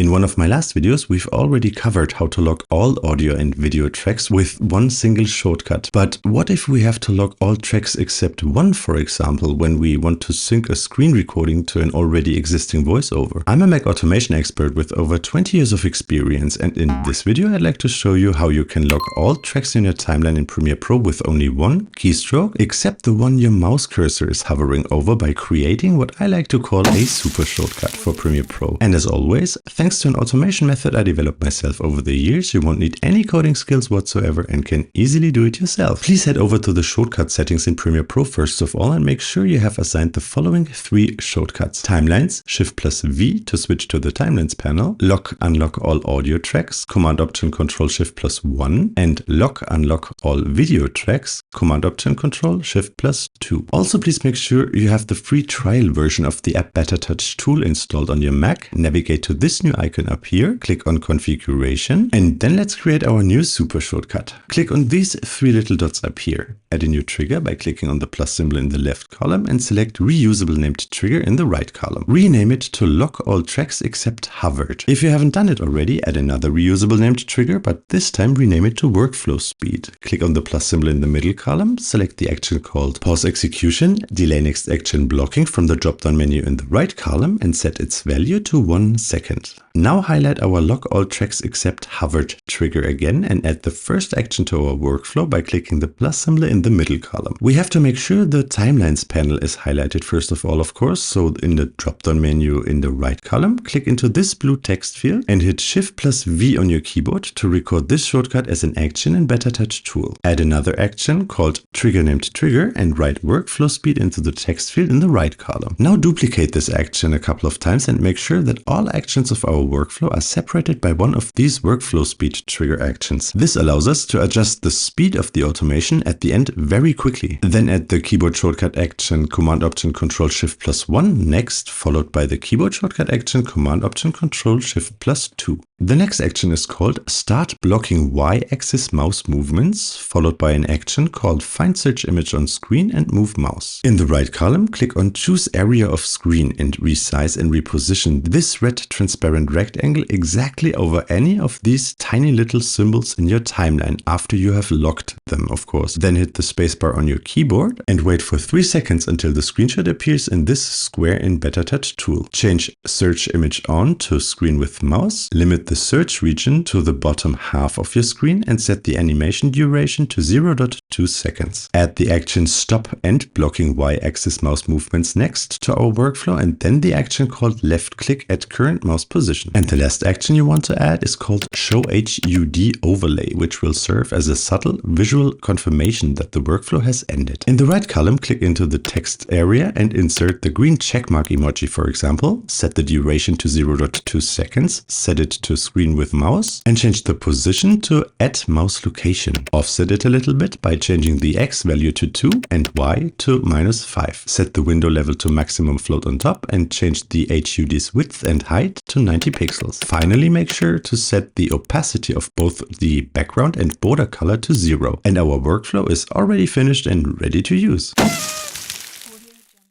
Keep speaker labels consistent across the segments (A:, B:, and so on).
A: In one of my last videos, we've already covered how to lock all audio and video tracks with one single shortcut. But what if we have to lock all tracks except one, for example, when we want to sync a screen recording to an already existing voiceover? I'm a Mac automation expert with over 20 years of experience, and in this video I'd like to show you how you can lock all tracks in your timeline in Premiere Pro with only one keystroke, except the one your mouse cursor is hovering over, by creating what I like to call a super shortcut for Premiere Pro. And as always, thanks to an automation method I developed myself over the years, you won't need any coding skills whatsoever and can easily do it yourself. Please head over to the shortcut settings in Premiere Pro first of all and make sure you have assigned the following 3 shortcuts: Timelines, Shift+V to switch to the Timelines panel, Lock Unlock all audio tracks, Command Option Control Shift+1, and Lock Unlock all video tracks, Command Option Control Shift+2. Also, please make sure you have the free trial version of the app Better Touch tool installed on your Mac. Navigate to this new icon up here, click on Configuration, and then let's create our new super shortcut. Click on these 3 little dots up here. Add a new trigger by clicking on the plus symbol in the left column and select Reusable Named Trigger in the right column. Rename it to Lock All Tracks Except Hovered. If you haven't done it already, add another reusable named trigger, but this time rename it to Workflow Speed. Click on the plus symbol in the middle column, select the action called Pause Execution, Delay Next Action Blocking from the drop-down menu in the right column, and set its value to 1 second. Now highlight our Lock All Tracks Except Hovered trigger again and add the first action to our workflow by clicking the plus symbol in the middle column. We have to make sure the Timelines panel is highlighted first of all, of course, so in the drop-down menu in the right column, click into this blue text field and hit Shift+V on your keyboard to record this shortcut as an action in Better Touch tool. Add another action called Trigger Named Trigger and write Workflow Speed into the text field in the right column. Now duplicate this action a couple of times and make sure that all actions of our workflow are separated by one of these Workflow Speed trigger actions. This allows us to adjust the speed of the automation at the end very quickly. Then add the keyboard shortcut action Command Option Control Shift+1 next, followed by the keyboard shortcut action Command Option Control Shift+2. The next action is called Start Blocking Y-axis Mouse Movements, followed by an action called Find Search Image on Screen and Move Mouse. In the right column, click on Choose Area of Screen and resize and reposition this red transparent rectangle exactly over any of these tiny little symbols in your timeline after you have locked them, of course. Then hit the spacebar on your keyboard and wait for 3 seconds until the screenshot appears in this square in Better Touch tool. Change Search Image On to Screen with Mouse, limit the search region to the bottom half of your screen and set the animation duration to 0.2 seconds. Add the action Stop and Blocking Y-axis Mouse Movements next to our workflow, and then the action called Left Click at Current Mouse Position. And the last action you want to add is called Show HUD Overlay, which will serve as a subtle visual confirmation that the workflow has ended. In the right column, click into the text area and insert the green checkmark emoji, for example. Set the duration to 0.2 seconds, set it to Screen with Mouse, and change the position to At Mouse Location. Offset it a little bit by changing the X value to 2 and Y to -5. Set the window level to maximum float on top and change the HUD's width and height to 90 pixels. Finally, make sure to set the opacity of both the background and border color to 0. And our workflow is already finished and ready to use.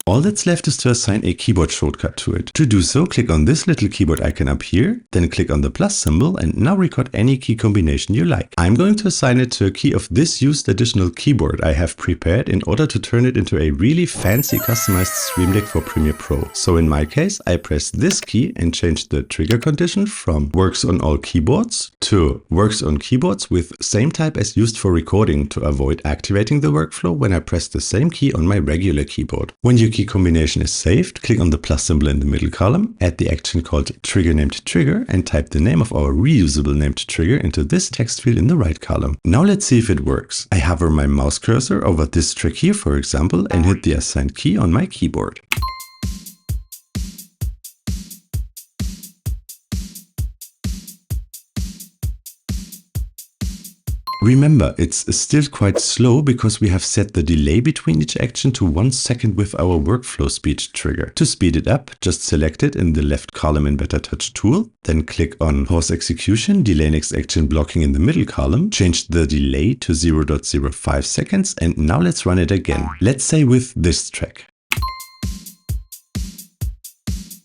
A: All that's left is to assign a keyboard shortcut to it. To do so, click on this little keyboard icon up here, then click on the plus symbol and now record any key combination you like. I'm going to assign it to a key of this used additional keyboard I have prepared in order to turn it into a really fancy customized Stream Deck for Premiere Pro. So in my case, I press this key and change the trigger condition from Works on all keyboards to Works on keyboards with same type as used for recording to avoid activating the workflow when I press the same key on my regular keyboard. When your key combination is saved, click on the plus symbol in the middle column, add the action called Trigger Named Trigger and type the name of our reusable named trigger into this text field in the right column. Now let's see if it works. I hover my mouse cursor over this track here, for example, and hit the assigned key on my keyboard. Remember, it's still quite slow because we have set the delay between each action to 1 second with our workflow speed trigger. To speed it up, just select it in the left column in Better Touch tool, then click on Pause Execution, Delay Next Action Blocking in the middle column, change the delay to 0.05 seconds, and now let's run it again. Let's say with this track.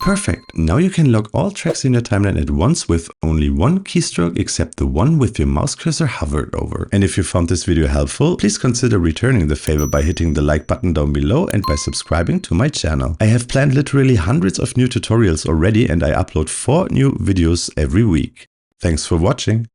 A: Perfect. Now you can lock all tracks in your timeline at once with only one keystroke except the one with your mouse cursor hovered over. And if you found this video helpful, please consider returning the favor by hitting the like button down below and by subscribing to my channel. I have planned literally hundreds of new tutorials already and I upload 4 new videos every week. Thanks for watching.